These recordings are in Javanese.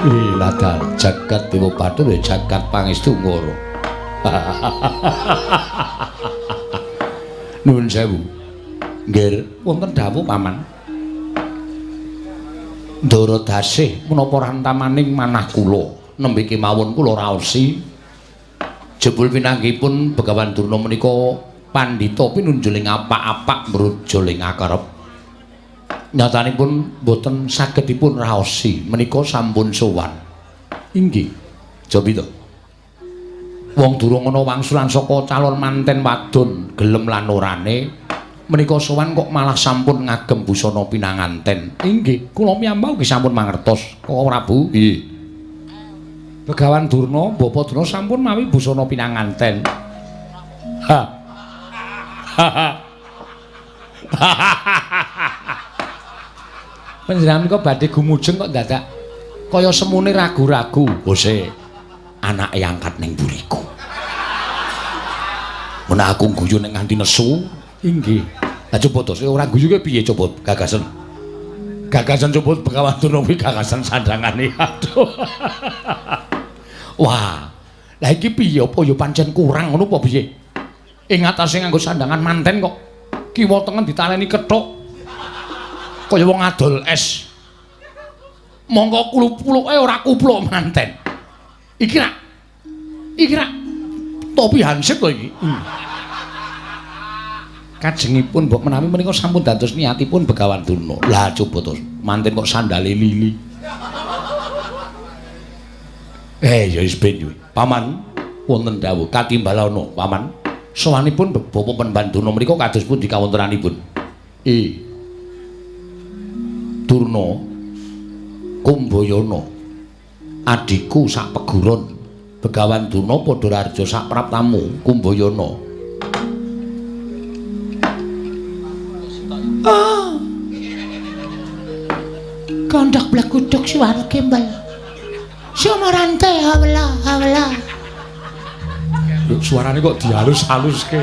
Ladal jagat Dewa Bathara jagat pangestu ngoro. Nuwun sewu. Nggih, wonten dawuh paman. Ndara dasih menapa rantamaning manah kula nembe kemawon kula raosi jebul pinanggihipun Begawan Durna menika pandhita pinunjuling apak-apak mrujuling akerep. Nyatanipun boten saged dipun raosi menika sampun sowan. Inggih. Jabita. Wong durung ana wangsulan saka calon manten wadon gelem lan orane menika sowan kok malah sampun ngagem busana pinanganten. Inggih, kula miyambau nggih sampun mangertos, Kakang Prabu. Nggih. Begawan Durna, Bapak Durna sampun mawi busana pinanganten. Ha. Panjenengan menika badhe gumujeng kok dadak kaya semune ragu-ragu. Bose anake angkat ning buriku. Menawa aku guyu ning nganti nesu. Inggih. Lah coba to, ora guyu ki piye coba gagasan? Gagasan coba Begawan Durna kuwi gagasan sandangane. Aduh. Wah. Lah iki piye apa ya pancen kurang ngono apa piye? Ing atase nganggo sandangan manten kok kiwa tengen ditaleni kethuk. Kaya wong adol es. Monggo klupluke ora kupluk manten. Iki rak topi hansip to iki. Kajengipun mbok menawi menika sampun dados niatipun Begawan Durna. Lah coba to, manten kok sandale lili. Ya wis ben yo. Paman wonten dawuh katimbalana, Paman. Sowanipun Bapak Penban Durna menika kados pundi kawontenanipun? Durna Kumbayana adikku sak peguron. Begawan Durna padha raja sak praptamu Kumbayana. Oh. Kondak blekuduk suara kembal. Sumarante hawla. Suarane kok dihalus-haluske.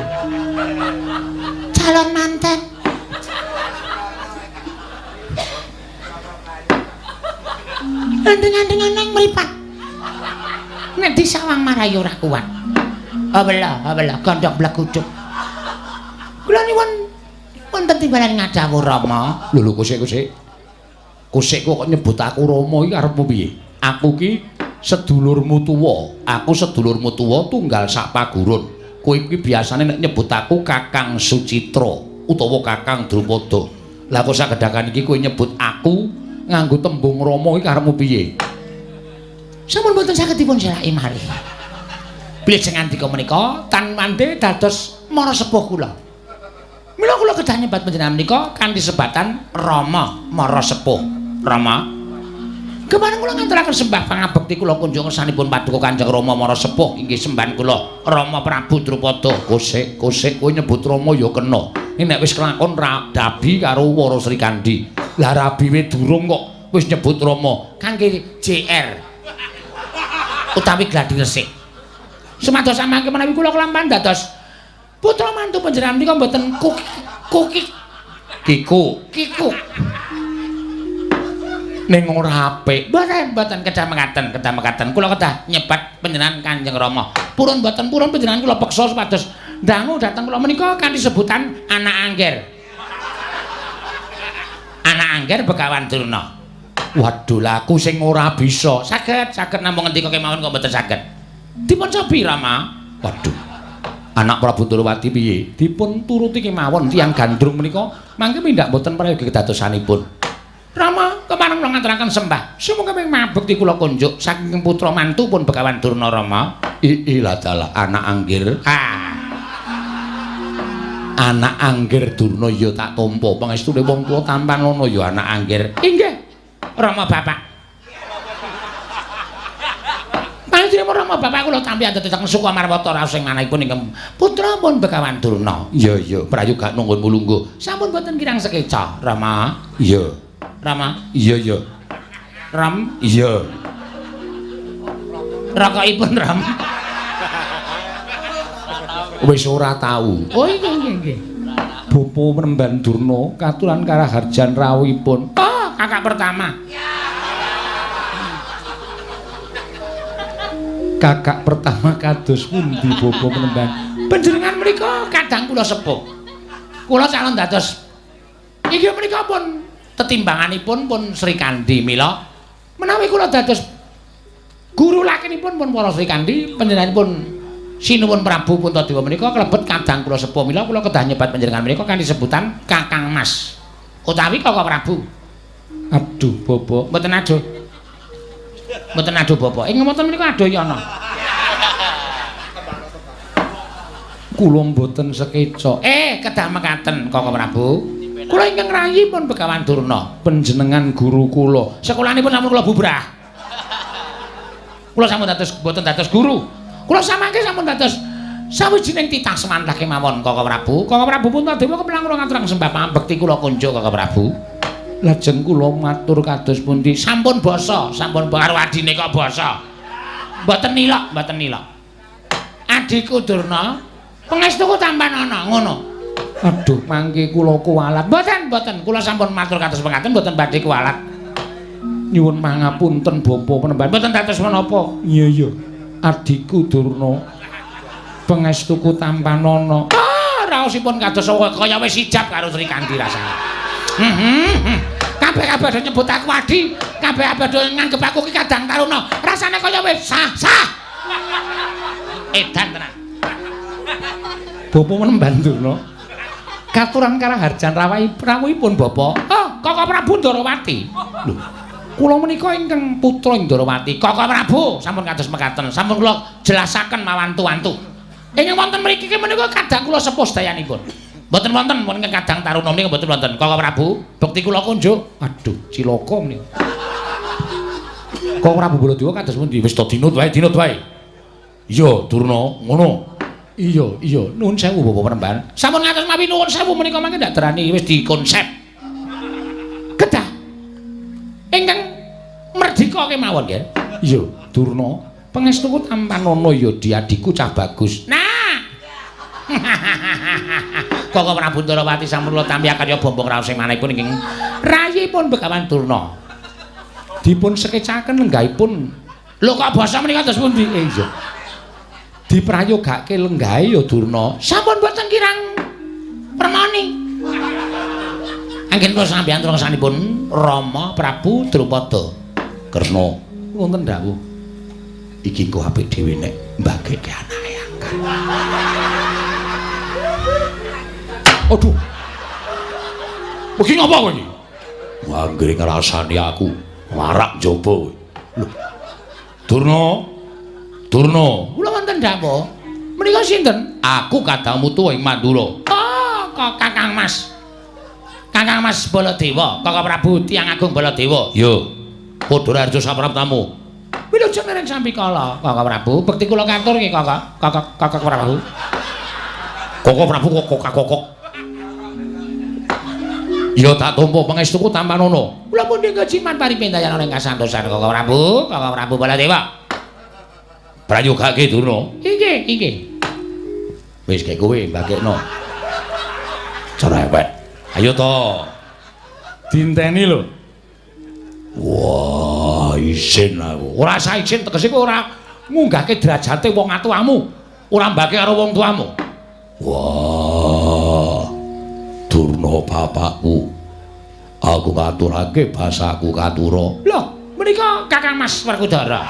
Calon manten. Andeng-andengan nang mripat. Nek disawang marayu ora kuat. Hawla kondak blekuduk. Kula nyuwun wonten timbalan ngadhawuh Rama. Lho kusik. Kusik kok nyebut aku Rama iki arepmu piye? Aku ki sedulurmu tuwa. Aku sedulurmu tuwa tunggal sak pagurun. Kowe iki biasane nek nyebut aku Kakang Sucitra utawa Kakang Drupada. Lah kok sagedhakan iki kowe nyebut aku nganggo tembung Rama iki karepmu piye? Sampun mboten saged dipun selaki malih. Bilih ngandika menika tan mande dados mara sepuh kula. Mila kula kedah nyebat panjenengan menika kanthi sebatan Rama mara sepuh. Rama. Kemarin kula ngaturaken sembah pangabekti kula kunjung kersanipun paduka Kanjeng Rama mara sepuh inggih sembahan kula Rama Prabu Drupada. Kusik kowe nyebut Rama ya kena. Nek wis kelakon dabi karo Wara Sri Kandi. Lah rabi we durung kok wis nyebut Rama kangge JR utawi gladi resik. Semados samangke menawi kula kelampahan dados putra mantu panjenengan menika mboten kiku ning ora apik. Mboten kedah mekaten kula kedah nyebat panjenengan Kanjeng Rama. Purun panjenengan kula peksa supados ndangu dhateng kula menika kanthi sebutan anak angger. Anak angger Begawan Durna. Waduh, lah aku sing ora bisa. Saged namung ngendika kemawon kok mboten saged. Dipun cobi Rama. Waduh. Anak Prabu Durwati piye? Dipun turuti kemawon tiyang gandrung menika mangke mindak mboten prayogi kedadosanipun. Rama kepareng kula ngaturaken sembah. Sumangga ping mabekti kula kunjuk saking putra mantu pun Begawan Durna Rama. Lah dalah anak angger. Anak angger Durna ya tak tampa pangestune wong tuwa tampan ana ya anak angger. Inggih. Rama bapak. Panjenengan Rama bapak kula tampi dhateng Sukamarwata raos sing manahipun ingkang putra pun Begawan Durna. Iya, prayoga nunggun mulungguh. Sampun boten kirang sekeca, Rama. Iya. Rama. Iya. Ram. Iya. Rakokipun Ram. Wis ora tau. Oh nggih. Bapa Mremban Durna katuran karaharjan rawuhipun. Oh, kakak pertama. Kakak pertama kados pundi Bobo Penemban? Panjenengan menika kadang kula sepuh. Kula calon dados inggih menika pun tetimbanganipun pun Sri Kandi mila menawi kula dados guru lakinipun pun para Sri Kandi panjenenganipun sinuwun Prabu Puntadewa menika klebet kadang kula sepuh mila kula kedah nyebat panjenengan menika kanthi sebutan Kakang Mas utawi Kakang Prabu. Aduh Bobo, mboten aduh. Mboten aduh Bapak. Ing ngoten menika aduh ya ana. Kula mboten sekeca. Kedah mekaten Kakang Prabu. Kula ingkang rayi pun Begawan Durna, panjenengan guru kula. Sekolanipun sampun kula bubrah. Kula sampun dados mboten dados guru. Kula samangke sampun dados sawijining titah semantah kemawon Kakang Prabu. Kakang Prabu Puntadewa keplang kula ngaturaken sembah pambekti kula kunjuk Kakang Prabu. Lajeng kula matur kados pundi? Sampun basa, sampun karo adine kok basa. Mboten nilok, mboten nilok. Adiku Durna, pangestuku tampan ana, ngono. Aduh, mangke kula kuwalat. Mboten, kula sampun matur kados mekaten mboten badhe kuwalat. Nyuwun pangapunten Bapak Penemban. Mboten dados menapa? Iya. Adiku Durna. Pangestuku tampan ana. Raosipun kados kaya wis ijab karo Sri Kandi rasane. Kabeh do nyebut aku Adi, kabeh do nganggep aku ki Kadang Taruna. Rasane kaya wis sah. Edan tenan. Bapak Penemban Durna. Katuran Karaharjan rawuhipun Bapak. Kakang Prabu Ndarawati. Lho, kula menika ingkang putra Ndarawati. Kakang Prabu sampun kados mekaten. Sampun kula jelasaken mawantu-wantu. Ingkang wonten mriki menika kadang kula sepuh sedayanipun. Mboten wonten mun Kadang Taruna menika mboten wonten. Kakang Prabu, bekti kula kunjuk. Aduh, cilaka menika. Kakang Prabu Baladewa kados pundi? Wis to dinut wae. Iya, Durna, ngono. Iya, nuwun sewu Bapak Penemban. Sampun ngatos mawi nuwun sewu menika mangke ndak terani wis dikonsep. Kedah. Ingkang merdika kemawon nggih. Iya, Durna, pangestuku tampanana ya di adiku cah bagus. Nah. Kakang Prabu Ndarawati sampun kula tampi akarya bombong raos sing manahipun ing rayipun Begawan Durna. Dipun sekecaken lenggahipun. Lho kok basa menika kados pundi? Iya. Diprayogake lenggahe ya Durna. Sampun boten kirang permani. Anggen kula sampeyan turunsanipun Rama Prabu Drupada. Kresna wonten dawuh. Iki engko apik dhewe nek mbageke anake angkat. Aduh. Iki ngapa kowe iki? Anggere ngrasani aku warak njaba kowe. Lho. Durna. Kula wonten dawuh. Menika sinten? Aku kadangmu tuwa ing Mandura. Oh, Kakang Mas. Kakang Mas Baladewa, Kakang Prabu Tiyang Agung Baladewa. Yo. Padha Raja Sapraptamu. Wilujeng nering sampikala, Kakang Prabu. Bekti kula katur nggih, Kakang Prabu. Kakang Prabu kokok. Ya tak tampa pangestuku tampanana. Kula pun ningga jimat paripendhayan ing kasantosan Kakang Prabu Baladewa. Prayogake Durna. Inggih. Wis kek kowe mbagekno. Cerewet. Ayo to. Dinteni lho. Wah, isin aku. Ora sah isin tegese kowe ora ngunggahke derajate wong atuamu. Ora mbake karo wong tuamu. Wah. Durna bapakku. Aku ngaturake basaku katura. Lho, menika Kakang Mas Werkudara.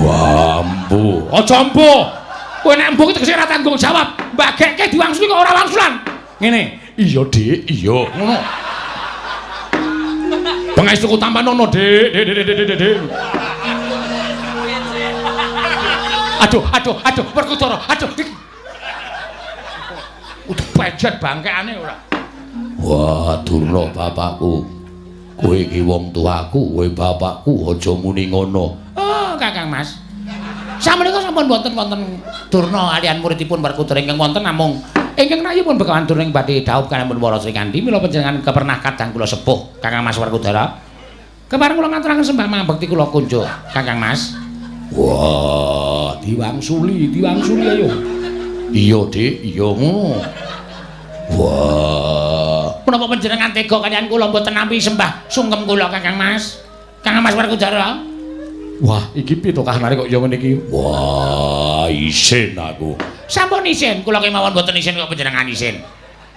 Wah, mbu. Aja mbu. Kowe nek mbu tegese ora tanggung jawab. Mbagekke diwangsuli kok ora wangsulan. Ngene. Iya, Dik, iya. Ngono. Pangestuku tampanana, Dik. Aduh, Werkudara. Aduh. Udah pejet bangkeane ora. Wah, Durna bapakku. Kowe iki wong tuaku, kowe bapakku, aja muni ngono. Oh, Kakang Mas. Sameneika sampun wonten Durna kaliyan muridipun Werkudara ingkang wonten namung ingkang rayipun Begawan Durna ing badhe dhaup kaliyan para Sri Kandi mila panjenengan kepernah kadang kula sepuh Kakang Mas Werkudara. Kepareng kula ngaturaken sembah mangabekti kula kunjuk Kakang Mas. Wah, diwangsuli ayo. Iya, Dik, iya ngono. Wah, menapa panjenengan tega kaliyan kula mboten nampi sembah sungkem kula Kakang Mas? Kakang Mas Werkudara. Wah, iki piye to kahanane kok ya ngene iki? Wah, isin aku. Sampun isin, kula kemawon mboten isin kok panjenengan isin.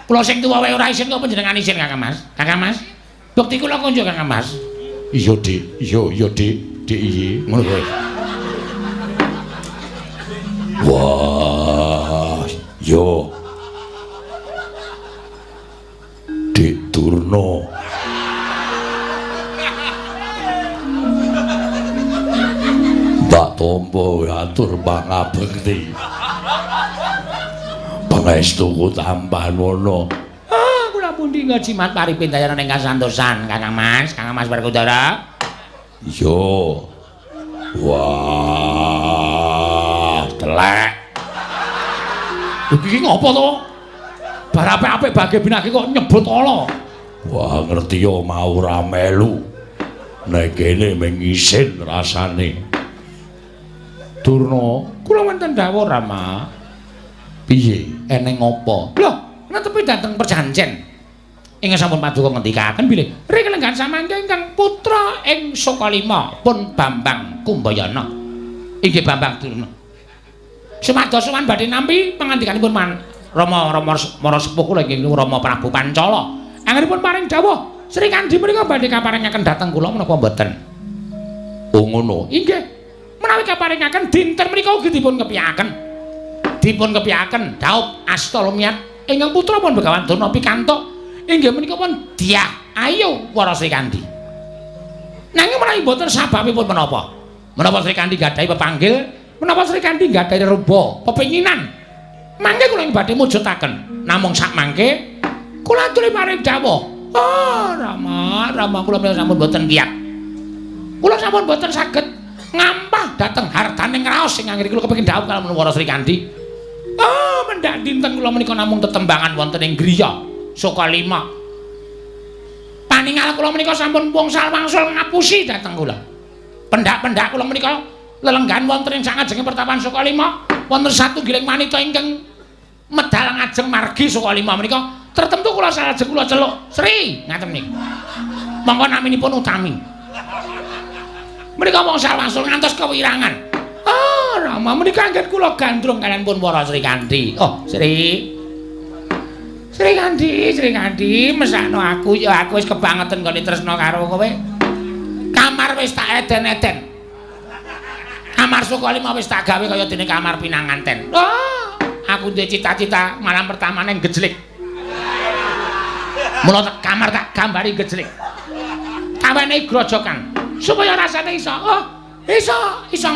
Kula sing tuwa wae ora isin kok panjenengan isin Kakang Mas. Kakang Mas. Bukti kula konjuk Kakang Mas. Iya, Dik. Iya, Dik. Dik iki. Ngono kowe. Wah, yo. Dik Durna. Mbak Tompo atur pangabekti. Pangestuku tambah ngono. Ah, kula pundi ngajimat paripin dayanan ingkang santosan, Kakang Mas Werkudara. Yo. Wah, telek. Iki ngopo to? Bar apik-apik bage binake kok nyebut ala. Wah, ngerti yo mau ra melu. Nek kene mengisin rasane. Durna, kula wonten dawuh Rama. Piye? Eneng ngopo? Lho, netepi dateng perjanjen. Ingkang sampun paduka ngendikaken bilih rikelenggan samangke ingkang putra ing Sokalima pun Bambang Kumbayana. Inggih Bambang Durna. Sumados sowan badhe nampi pangandikanipun Rama Sepuh kula inggih Rama Prabu Pancala. Anggenipun paring dawuh, Sri Kandi menika badhe kaparingaken dhateng kula menapa mboten? Oh ngono. Inggih. Menawi kaparingaken dinten menika ugi dipun kepiyakaken. Dipun kepiyakaken daup asta lumiat ingkang putra pun Begawan Durna pikantuk inggih menika pun Dyah Ayu para Sri Kandi. Nanging menawi boten sababipun menapa? Menapa Sri Kandi gadahi pepanggil, menapa Sri Kandi gadahi rupa pepinginan. Mangke kula ing badhe mujudaken. Namung sak mangke kula aturi paring dawuh. Oh, Rama kula menika sampun boten kiyat. Kula sampun boten saged ngampah dhateng hartaning raos sing anggere kula kepengin dawuh kaliyan para Sri Kandi. Oh, mendak dinten kula menika namung tetembangan wonten ing griya Sokalima. Paningal kula menika sampun wangsul ngapusi dhateng kula. Pendak-pendak kula menika lelenggan wonten ing sangajenging pertapan Sokalima wonten satunggiling wanita ingkang medal ngajeng margi Sokalima menika tertentu kula salajeng kula celuk Sri ngaten niku. Monggo naminipun utami. Menika wangsul ngantos kewirangan. Oh, Rama menika anggen kula gandrung kaliyan pun para Sri Kandi. Oh, Sri Kandi, mesakno aku ya aku wis kebangetan kok tresna karo kowe. Kamar wis tak eden-eden. Kamar Sokalima wis tak gawe kaya dene kamar pinanganten. Oh, aku duwe cita-cita malam pertamane gejlik. Mula kamar tak gambari gejlik. Kawane grojokan supaya rasane iso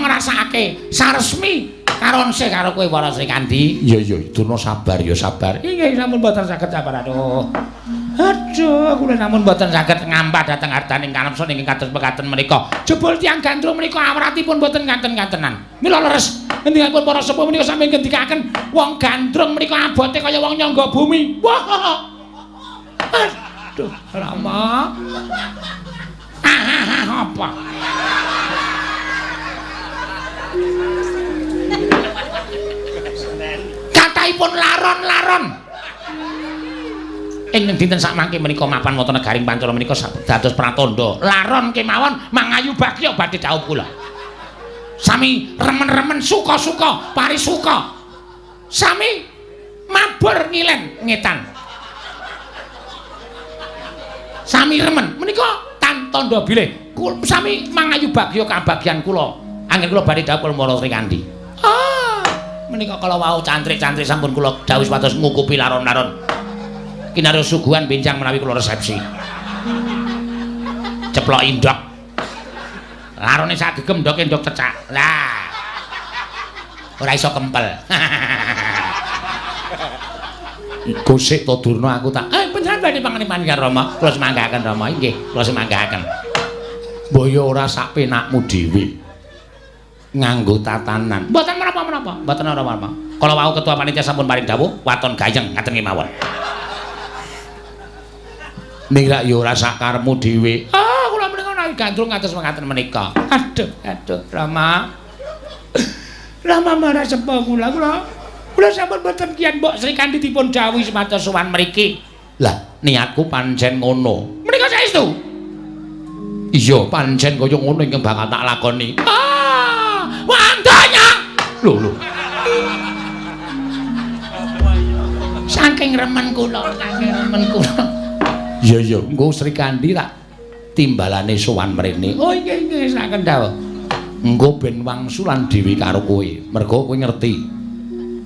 ngrasakake saresmi karonse karo kowe para Sri Kandi. Iya, Durna sabar ya sabar. Inggih sampun boten saged sabar aduh. Aduh, kula sampun boten saged ngampah dhateng ardaning kanepson ingkang kados mekaten menika. Jebul tiyang gandrung menika awratipun boten ganten-gantenan. Mila leres ngendikipun para sepuh menika sampeyan ngendikaken wong gandrung menika abote kaya wong nyangga bumi. Wah. Aduh, Rama. Apa? Kathahipun laron-laron. Ing dinten sakmangke menika mapan wonten negaring Pancala menika dados pratandha laron kemawon mangayu bagya badhe dhaup kula. Sami remen-remen suka-suka parisuka. Sami mabur ngilen ngetan. Sami remen menika tandha bilih sami mangayu bagya kabagyan kula anggen kula badhe dhaup para Sri Kandi. Menika kala wau cantrik-cantrik sampun kula dawuh supados ngukupi laron-laron kinarya suguhan benjang menawi kula resepsi. Ceplok indok larone sak gegem ndoke ndok cecak. Lah ora iso kempel. Gosik to Durna aku tak. Panjenengan badhe panganipan karo Rama. Kula semanggahaken Rama. Nggih, kula semanggahaken. Mbaya ora sak penakmu dhewe. Nganggo tatanan. Mboten menapa-menapa. Mboten menapa-menapa. Kala wau ketua panitia sampun paring dawuh waton gayeng ngaten kemawon. Ning rak ya ora sak karepmu dhewe. Kula menika nawi gandrung ngatos mekaten menika. Aduh, Rama. Rama marah sepuh kula. Kula sampun boten kian Mbok Sri Kandi dipun dawuhi semados sowan mriki. Lah, niatku pancen ngono. Menika saestu. Iya, pancen kaya ngono ingkang bakal tak lakoni. Wandanya. Lho. Saking remen kula. Iya, engko Sri Kandi tak timbalane sowan mrene. Oh nggih saken dawuh. Engko ben wangsulan dhewe karo kowe. Mergo kowe ngerti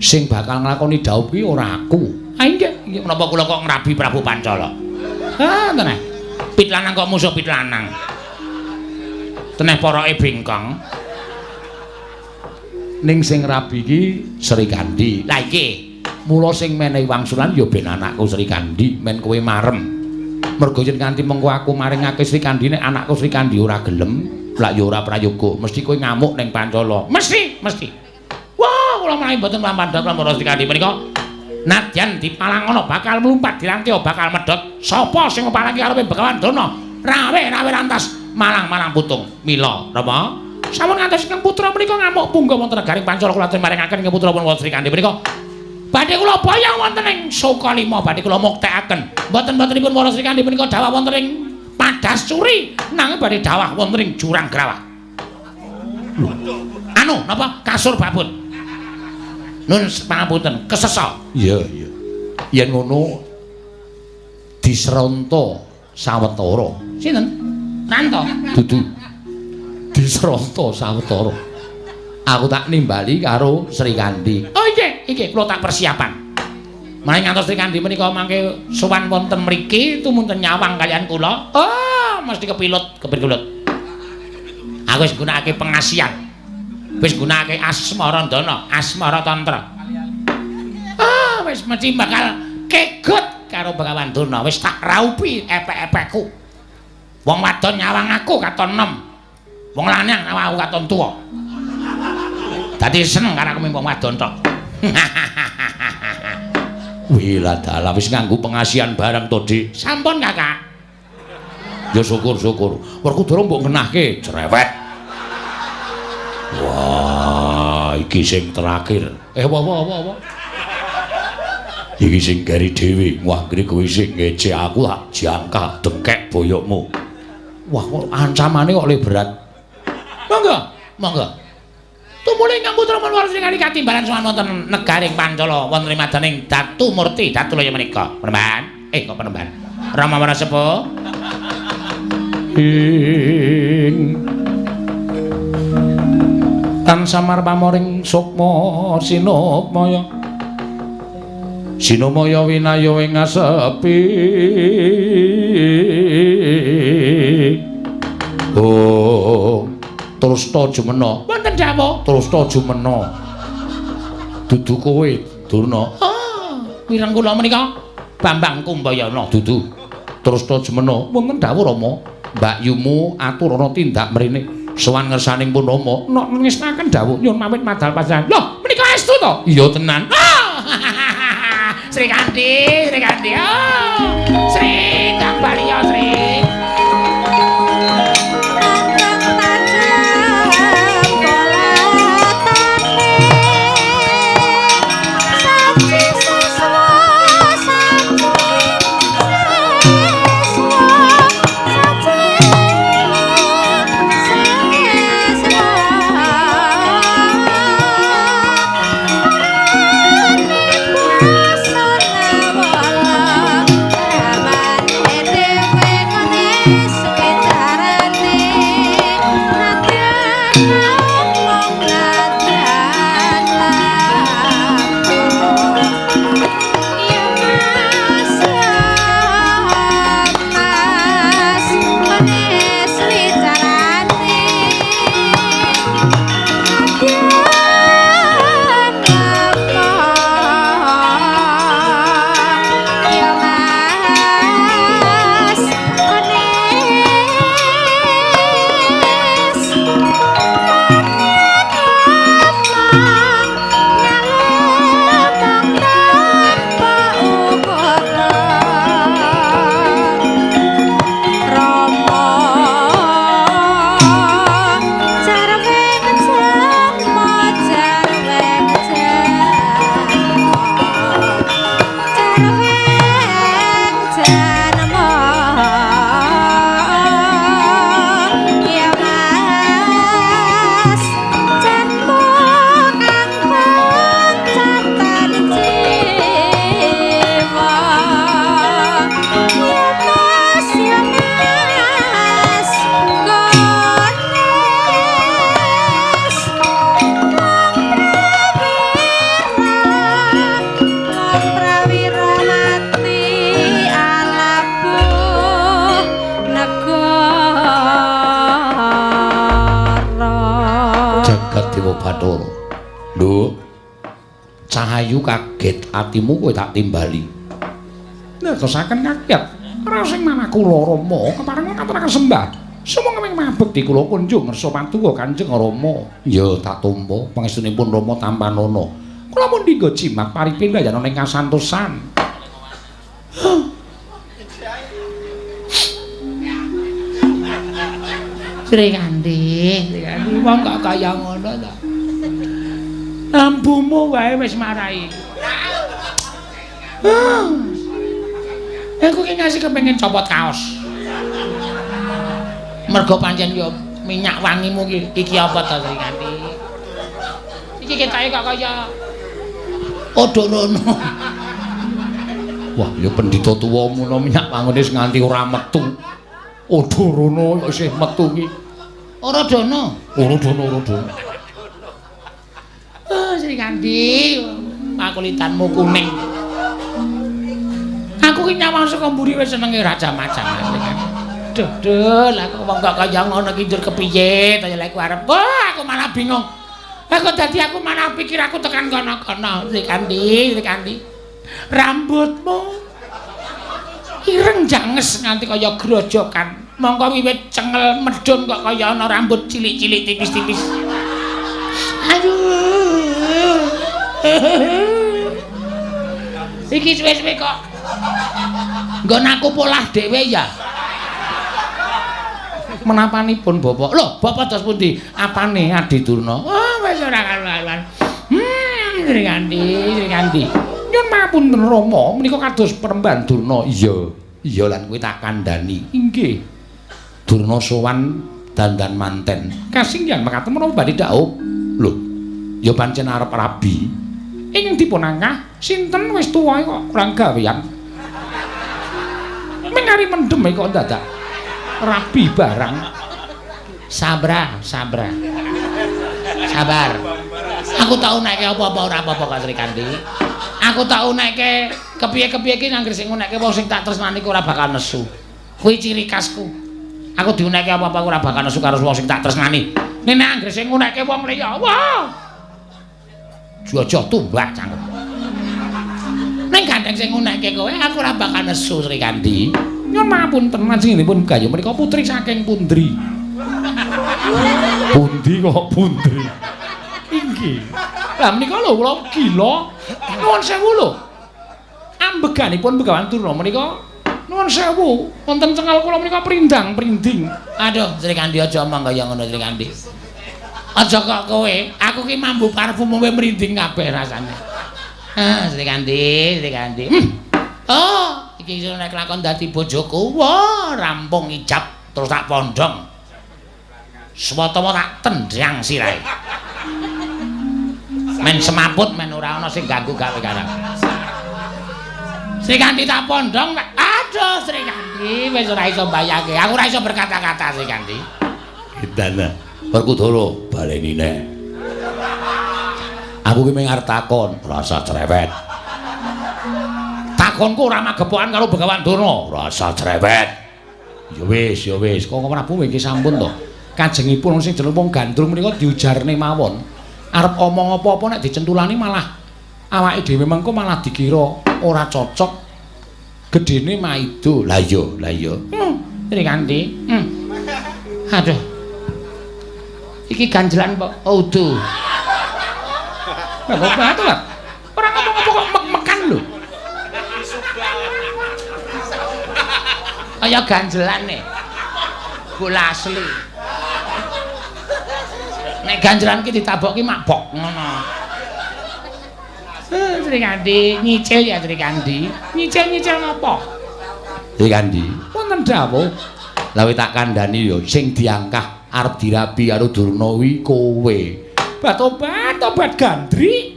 sing bakal nglakoni dawuh kuwi ora aku. Nggih, menapa kula kok ngrabi Prabu Pancala? Teneh. Pit lanang kok musuh pit lanang. Teneh poroke bengkong. Ning sing rabi iki Sri Kandi. Lah iki mula sing menehi wangsulan ya ben anakku Sri Kandi, men kowe marem. Mergo yen kanthi mengko aku maringake Sri Kandi nek anakku Sri Kandi ora gelem, lak ya ora prayoga, mesti kowe ngamuk ning Pancala. Mesti. Wah, kula menawi mboten lamandhat lamara Sri Kandi menika. Nadyan dipalangono bakal mlumpat dirantya bakal medhot. Sapa sing ngupalangi karepe Begawan Dana? Rawe rantas malang putung. Mila, napa? Sampun ngantos ingkang putra menika ngamuk pungga wonten negaring Pancala kula ajeng maringaken ingkang putra pun Sri Kandi menika. Badhe kula boyong wonten ing Sokalima badhe kula muktekaken. Mboten-mbotenipun para Sri Kandi menika dawah wonten ing Padasuri nanging badhe dawah wonten ing Jurang Grawah. Anu napa kasur babut. Nun pangapunten kesesa. Iya. Yen ngono disronta sawetara. Sinten? Nanto. Dudu. Disronta sawetara. Aku tak nimbali karo Sri Kandi. Oh iki kula tak persiapan. Malah ngantos Sri Kandi menika mangke sowan wonten mriki tumunten nyawang kalian kula. Oh, mesti kepilut. Aku wis gunakake pengasian. Wis gunakake asmara dana, asmara tantra. Wis mesti bakal kegut karo Begawan Dana. Wis tak raupi epek-epekku. Wong wadon nyawang aku katon 6. Wong lanang nyawang aku katon tuwa. Dadi seneng karo aku wong wadon tok. Wih lah dalah wis nganggo pengasihan barang to, Dik. Sampun, Kakak. Ya syukur. Werkudara mbok ngenahke cerewet. Wah, iki sing terakhir. Apa? Iki sing gari dhewe, wah ngene kowe sing ngece aku tak jangka dengkek boyokmu. Wah, kok ancamane kok le berat. Monggo. Tumuli ingkang putra menwar sing katimbalan sowan wonten negaring Pancala wonten madaning Datu Murti, Datu Laya menika. Penemban. Kok penemban. Rama Warasepa. Tan samar pamoring sukma sinukmaya winaya ing ngasepi Trusta Jumena wonten dawuh Trusta Jumena dudu kowe Durna wireng kula menika Bambang Kumbayana dudu Trusta Jumena wonten dawuh Rama Mbak Yumu aturana tindak mrene sowan ngersaning pun Rama nek ngestaken dawuh nyuwun pamit madal panjenengan. Lho, menika estu to? Iya tenan. Sri Kandi. Sri Kang Baliya Sri. Dewe Prabu Bathara. Lho. Cahayu kaget atimu kowe tak timbali. Ngertosaken kaget. Rasing manah kula Rama keparengan katuraken sembah. Sumangga wing mabek di kula kunjung ngersa patuwa Kanjeng Rama. Ya tak tampa pangestunipun Rama tampanana. Kula mun dinggo jimat paripin kayana ning kasantosan. Sri Kandi, wong kok kaya ngono ta. Lampumu wae wis marai. Aku ki ngasih kepengin copot kaos. Mergo pancen yo minyak wangimu iki apa to Sri Kandi? Iki ketoke kok kaya Odorono. Wah, ya pendhita tuwa muna minyak wangune wis nganti ora metu. Odorono isih metu ki. Ora dono. Ora dono. Sri Kandi, pakulitanmu kuning. Aku ki nyawang saka mburi wis senenge raja macam Sri Kandi. Duh, lah kok wong kok kaya ngono ki njur kepiye ta ya lek arep. Wah, aku malah bingung. Aku dadi aku malah pikir aku tekan kono-kono Sri Kandi. Rambutmu ireng janges nganti kaya grojokan. Mongko wiwit cengel medhun kok kaya ana rambut cilik-cilik tipis-tipis. Aduh. Iki suwe-suwe kok nggon aku polah dhewe ya. Menapanipun Bapak? Lho, Bapak dos pundi? Apane Adi Durna? Oh, wis ora karuan. Sri Kandi. Nyun mapunten Rama, menika kados Peremban Durna. Iya lan kuwi tak kandhani. Inggih. Durna sowan dandan manten. Kasinggihan mekaten menapa badhe dawuh? Lho, ya pancen arep rabi. Ing dipun angkah sinten wis tuwa kok kurang gawean. Mengari mendem kok dadak rabi barang. Sabar. Aku tau nekke apa-apa ora apa-apa kok Sri Kandi. Aku tau nekke kepiye-kepiye ki anggere sing nekke wong sing tak tresnani ora bakal nesu. Kuwi ciri khasku. Aku diunekke apa-apa ora bakal nesu karo wong sing tak tresnani. Nek anggere sing ngunekke wong liya, wah. Jojo tumbak cangkem. Ning gandeng sing ngunekke kowe aku ora bakal nesu Sri Kandi. Nyun mapunten panjenenganipun gayuh menika putri saking Pundri. Pundi kok Pundri? Inggih. Lah menika lho kula gila. Nuwun sewu lho. Ambeganipun Begawan Durna menika nuwun sewu. Wonten cengal kula menika prindang-prinding. Aduh, Sri Kandi aja omong kaya ngono Sri Kandi. Aja kok kowe, aku ki mambu parfum kowe merinding kabeh rasane. Sri Kandi. Oh, iki iso nek lakon dadi bojoku. Wah, rampung ijab terus tak pondhong. Swatama tak tendang sirahe. Men semaput men ora ana sing ganggu gawe karang. Sri Kandi tak pondhong. Aduh, Sri Kandi wis ora iso mbayake. Aku ora iso berkata-kata Sri Kandi. Edana, Werkudara baleni nek. Aku ki mung arep takon, rasa cerewet. Takonku ora magepokan karo Begawan Durna, rasa cerewet. Ya wis, kok Prabu iki sampun to. Kajengipun sing jeneng wong gandrung menika diujarne mawon. Arep omong apa-apa nek dicentulani malah awake dhewe mengko malah dikira ora cocok. Gedene maido. Lah iya. Sri Kandi. Aduh. Iki ganjelan kok udu. Lah kok batu lah. Ora ngomong-ngomong kok mek-mekan lho. Kaya ganjelane. Bola asli. Nek ganjelan ki ditaboki mabok ngono. Sri Kandi, nyicil ya Sri Kandi. Nyicil napa? Sri Kandi, wonten dawuh. Lah tak kandhani ya sing diangkah arep dirabi karo Durna kuwi kowe. Obat gandri.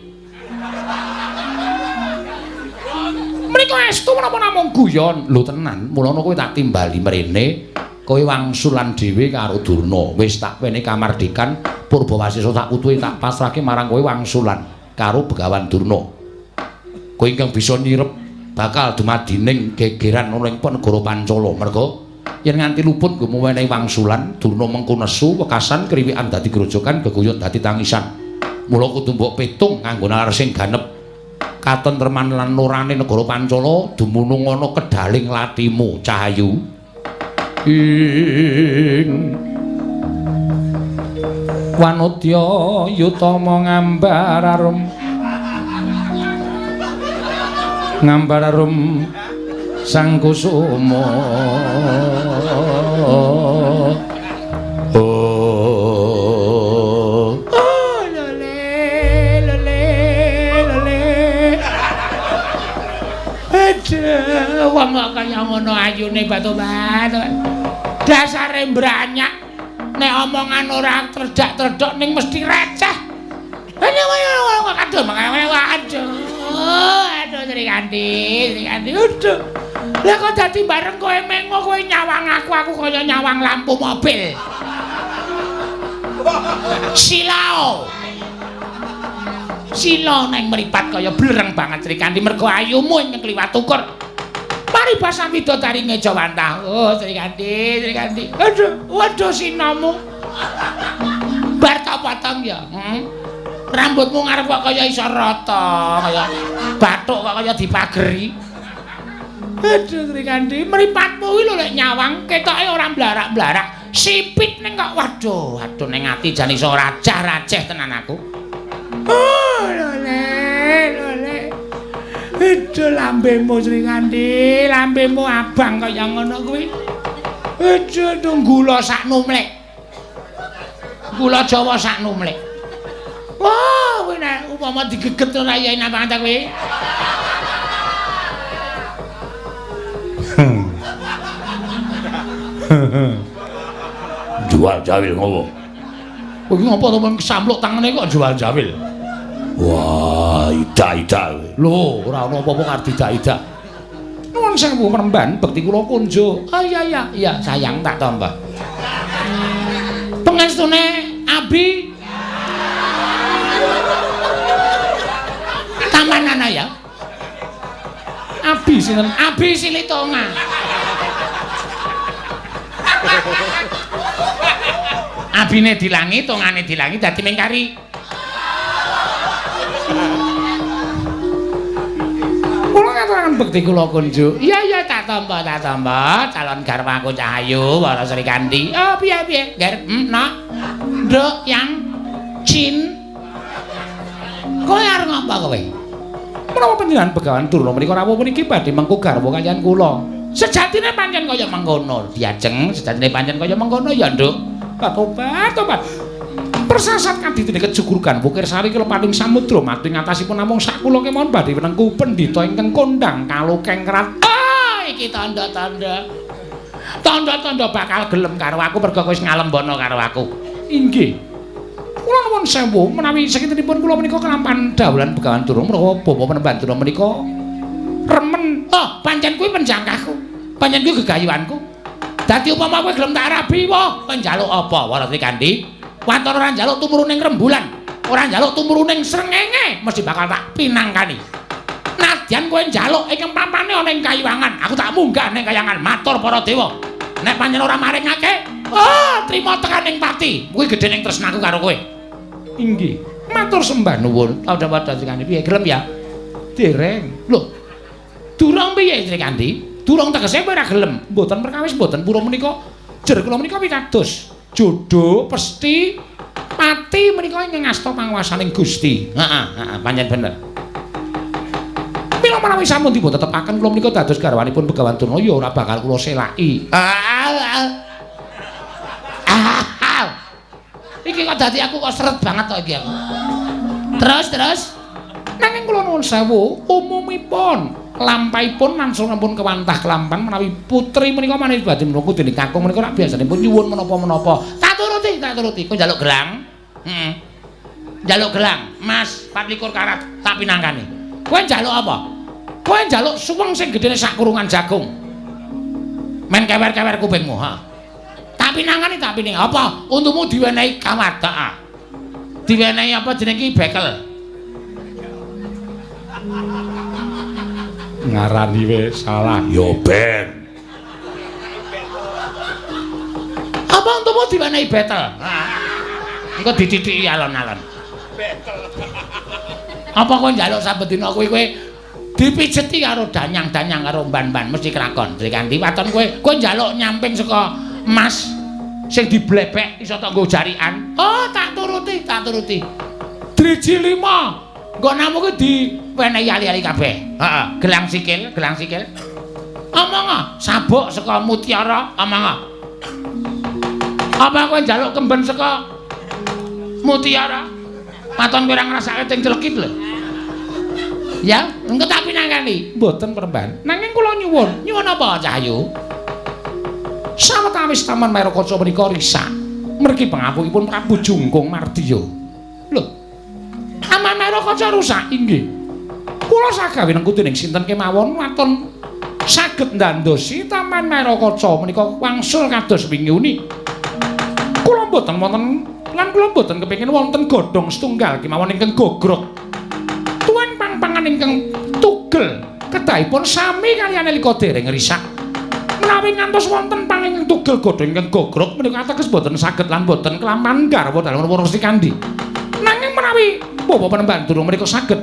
Mriko estu menapa namung guyon. Lho tenan, mulane kowe tak timbali mrene. Kowe wangsulan dhewe karo Durna. Wis tak wene kamardikan Purbawasisa tak utuhi tak pasrahke marang kowe wangsulan karo Begawan Durna. Kowe ingkang bisa nyirep bakal dumadining gegeran ning negara Pancala. Merga yen nganti luput nggo menehi wangsulan Durna mengko nesu wekasan kriwikan dadi grojokan geguyut dadi tangisan. Mula kudu mbok pitung kanggo nalar sing ganep. Katentreman lan nurane negara Pancala dumunung ana kedaling latimu, Cahayu. Ing Wanudya yutama ngambararum sang kusuma. Wong kok kaya ngono ayune batu-batu. Dasare mbranyak. Nek omongan ora tredak-tredok ning mesti receh. Aduh, Sri Kandi. Aduh. Lah kok dadi bareng kowe mengo kowe nyawang aku kaya nyawang lampu mobil. Sila nang mripat kaya blereng banget Sri Kandi mergo ayumu ing kliwat ukur. Paribasa widodari ngejawantah. Oh Sri Kandi. Waduh sinamu. Bar tak potong ya. Rambutmu ngarep kok kaya iso rata, kaya bathuk kok kaya dipageri. Aduh Sri Kandi, mripatmu kuwi lho lek nyawang ketoke ora mblarak-mblarak. Sipit ning kok waduh ning ati jan iso rajah-rajeh tenan aku. Oh, lole. Itu lambemu Sri Kandi, lambemu abang kaya ngono kuwi. Itu gula sak numlek. Gula Jawa sak numlek. Wah, kowe nek upama digeget ora yai napa ta kowe? Jual jawil ngopo? Kowe iki ngopo to men kesamluk tangane kok jual jawil? Wah, ida-ida. Lho, ora ana apa-apa karo ida-ida. Nuwun sewu Mremban, bekti kula kunjuk. Ah iya, sayang tak tambah. Pengestune Abi Tamanana ya. Abi sinten? Abi Silitonga. Abine dilangi, tongane dilangi dadi mengkari. Kula ngaturaken bekti kula kunjuk. Iya tak tampa calon garwaku Cahayu Wara Sri Kandi. Oh piye? Ger, nak. Nduk yang Cin. Kowe arep ngapa kowe? Menapa panjenengan Begawan Durna menika rawuh puniki badhe mengku garwa kaliyan kula? Sejatine pancen kaya mengkono, Diajeng. Sejatine pancen kaya mengkono ya, Nduk. Tobat. Persasat kadidene kejugurkan Bukir Sari kelepaning samudra mati ngatasipun namung sak kula kemawon badhe menengku pendhita ingkang kondang kalukeng kerat. Ah, iki tanda-tanda. Tanda-tanda bakal gelem karo aku mergo wis ngalembono karo aku. Inggih. Kula nuwun sewu menawi sakintenipun kula menika kelampan dawulan Begawan Durna menawa Bapa Penemban Durna menika remen. Oh, pancen kuwi penjangkahku. Pancen kuwi gegayuhanku. Dadi upama kowe gelem tak rabi, wah, kowe njaluk apa, Wara Sri Kandi? Waton ora njaluk tumruning rembulan, ora njaluk tumruning srengenge, mesti bakal tak pinangkani. Nadyan kowe njaluk ing pampane ana ing Kayiwangan, aku tak munggah ning Kayangan matur para dewa. Nek pancen ora maringake, oh, trima tekaning pati. Kuwi gedhening tresnaku karo kowe. Inggih. Matur sembah nuwun. Awda-awda Sri Kandi piye gelem ya? Dereng. Lho. Durung piye Sri Kandi? Durung tegese kowe ora gelem. Mboten perkawis mboten pura menika. Jer kula menika pitados. Jodoh pesti pati menika ing ngasta panguwasaning Gusti. Heeh, pancen bener. Mila menawi sampun dipun tetepaken kula menika dados garwanipun Begawan Durna ya ora bakal kula selaki. Iki kok dadi aku kok seret banget kok iki aku. Terus. Nanging kula nuwun sewu, umumipun lampahipun mansunipun kewantah kelampang menawi putri menika manih badhe menunggu dening kakung menika rak biasanipun nyuwun menapa-menapa. Tak turuti. Kowe njaluk gelang? Heeh. Njaluk gelang, Mas 24 karat tak pinangkani. Kowe njaluk apa? Kowe njaluk suweng sing gedene sak kurungan jagung. Men kewer-kewer kupingmu, ha. Tak pinangkani apa? Untumu diwenehi kawat, heeh. Diwenehi apa jeneng iki bekel. Ngarani wis salah ya ben. Apa untumu diwenehi betel? Engko dititiki alon-alon. Apa kowe njaluk saben dina kowe dipijeti karo danyang-danyang karo mban-mban mesti kelakon. Srikandi waton kowe njaluk nyamping saka emas sing diblepek iso tak nggo jarikan. Oh, tak turuti. Driji 5. Nggo namu kuwi diwenehi ali-ali kabeh. Heeh, gelang sikil. Omong sabuk saka mutiara, omong. Apa kowe njaluk kemben saka mutiara? Maton kowe ora ngrasake ting celekit lho. Ya, engko tak pinangani. Mboten perban. Nanging kula nyuwun apa Cahyu? Sawetawis Taman Mairakaca menika risak. Mergi pangapunipun Prabu Jungkung Mardiya. Lho. Taman Mairakaca rusak inggih. Kula sagawe nengku dening sinten kemawon waton saged ndandosi Taman Mairakaca menika wangsul kados wingi uni. Kula mboten wonten lan kula mboten kepengin wonten godhong setunggal kemawon ingkang gogrok. Tuan pang-pangan ingkang tugel kedahipun sami kaliyan nalika dereng risak. Menawi ngantos wonten pang ingkang tugel godhong ingkang gogrok menika ateges boten saged lan boten kelampahan garwa dalem Resi Kandi. Nanging menawi Bapak Panembahan durung menika saged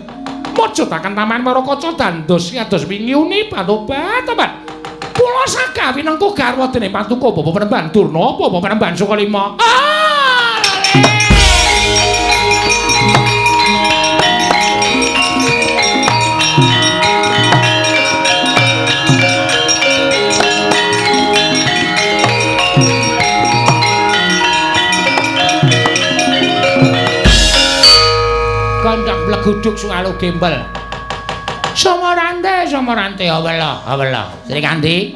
mujudaken Taman Mairakaca dandos kados wingi uni patobat. Kula sagawi nengku garwa dening Patuko Bapak Panembahan Durna, Bapak Panembahan Sukalima. Kondang bleguduk sungalu gembel. Somorante awela. Srikandi.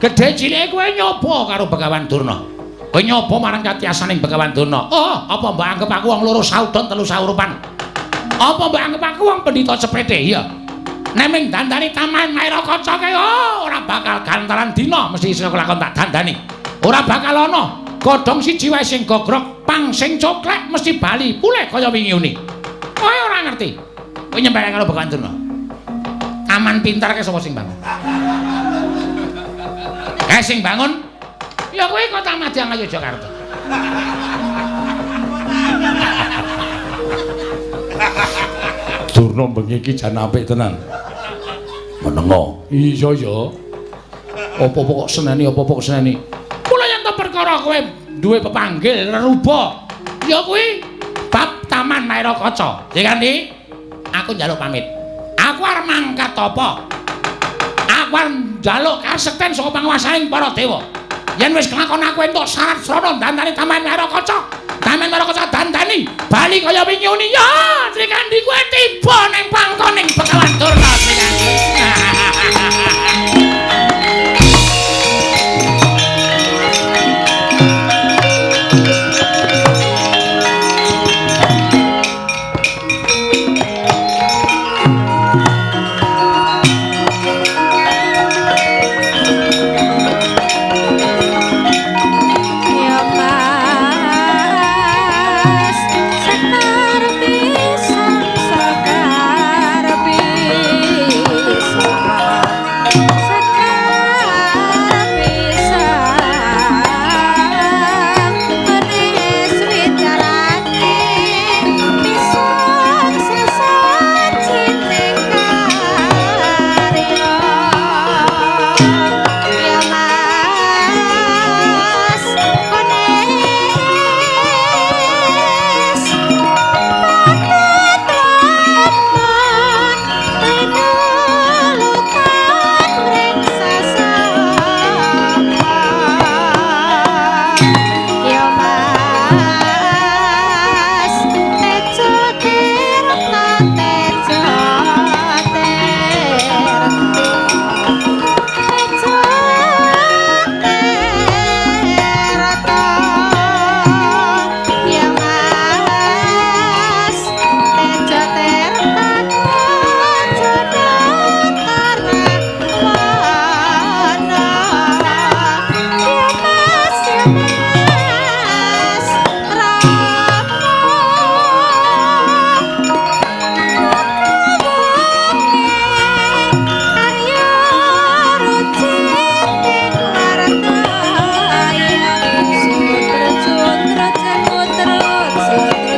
Gedhe cilik kowe nyoba karo Begawan Durna. Kowe nyoba marang katiasaning Begawan Durna. Oh, apa mbok anggap aku wong loro saudon telu saurupan? Apa mbok anggap aku wong pendhita cepete? Iya. Neming dandani Taman Mairakaca kae ora bakal gantaran dina mesti iso lakon tak dandani. Ora bakal ana godhong siji wae sing gogrok, pang sing coklek mesti bali pulih kaya wingi uni. Kowe ora ngerti. Kowe nyembelih karo Begawan Durna. Taman pintar ke sapa sing bangun? Sing bangun? Ya kowe Kota Madya Ngayogyakarta. Durna bengi iki jan apik tenan. Menengo. Iya ya. Apa-apa kok seneni, Mula yen to perkara kowe duwe pepanggil reruba. Ya kuwi bab Taman Mairakaca. Dikandi aku njaluk pamit. Aku arep mangkat apa? Aku arep njaluk kasekten saka panguwasaning para dewa. Yen wis kelakon aku entuk syarat srana dandani Taman Mairakaca. Taman Mairakaca dandani bali kaya wingi uni. Ya, Srikandi kowe tiba ning pangkoning Begawan Durna, Srikandi.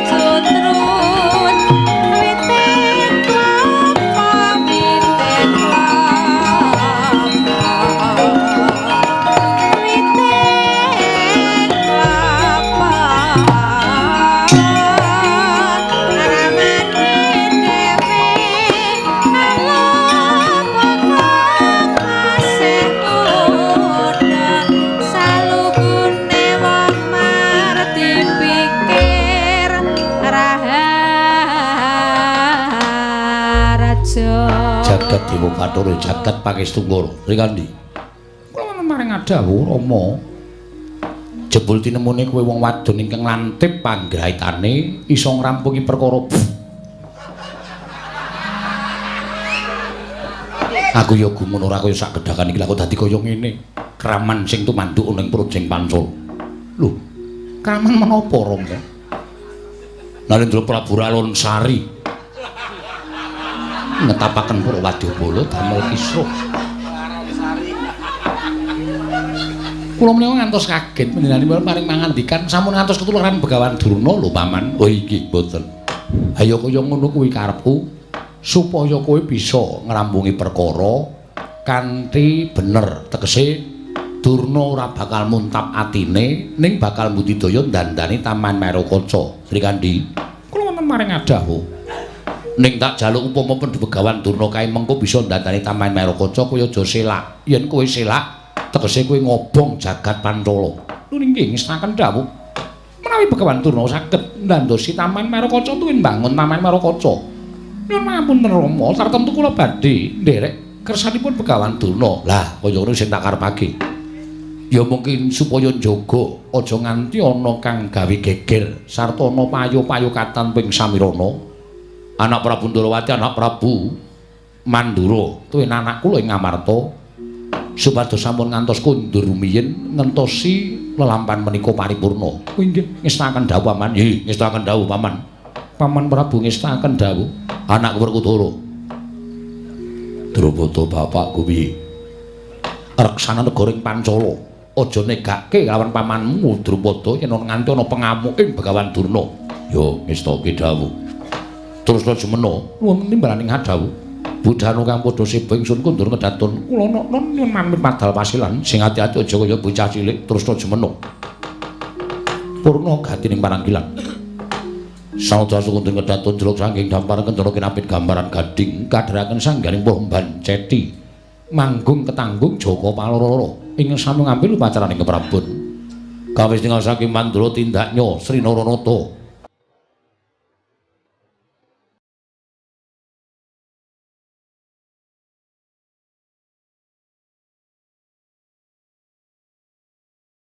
Sutro jagat dewa Bathara jagat Pangestu Srikandhi kula maring adhawuh Rama jebul tinemune kowe wong wadon ingkang lantip panggraitane iso ngrampungi perkara aku ya gumun ora kaya sak gedhakan iki aku dadi kaya ngene kraman sing tumanduk ning Projeng Pancala lho kraman menapa Rama Narendra Prabu Ralonsari ngetapaken para wadyabala damel kisruh kula menika ngantos kaget panjenenganipun paring mangandikan sampun ngantos ketularan Begawan Durna lho Paman oh iki mboten ayo kaya ngono kuwi karepku supaya kowe bisa ngrampungi perkara kanthi bener tegese Durna ora bakal muntap atine ning bakal mbudidaya dandani Taman Merokaca Srikandhi kula wonten maring adhawuh ning tak jaluk upama Begawan Durna kae mengko bisa dandani Taman Merokaca kowe aja selak yen kowe selak tegese kowe ngobong jagat Pancala lho nggih ngestaken dawuh menawi Begawan Durna saged ndandosi Taman Merokaca tuwin bangun Taman Merokaca nyuwun ngapunten Rama tartemtu kula badhe nderek kersanipun Begawan Durna lah kaya ngono sing tak karepake ya mungkin supaya njaga aja nganti ana kang gawe geger sarta ana payu-payukatan ping samirana anak Prabu Ndrawati anak Prabu Mandura tuwin anak kula ing Ngamarta supados sampun ngantos kondur rumiyin ngentosi lelampan menika paripurna kuwi nggih ngestaken dawuh Paman nggih ngestaken dawuh Paman Paman Prabu ngestaken dawuh anak Werkudara Drupada bapakku piye reksana negara ing Pancala aja negake lawan pamanmu Drupada yen nganti ana pengamuk ing Begawan Durna ya ngestake dawuh terus semena wonten timbalaning adhawuh budhanu kang padha seba ingsun kundur ngedatun kula nyuwun manut padal pasilan sing ati-ati aja kaya bocah cilik terus semena purna gatining paranggilan sauda kundur ngedatun jeluk saking dampar kendara kinapit gambaran gading kadharaken sanggaring Pohon Ceti manggung ketanggung Jaka Paloro ing sami ngambil upacaraning keprabon kawis tinggal saking Mandura tindaknya Sri Naranata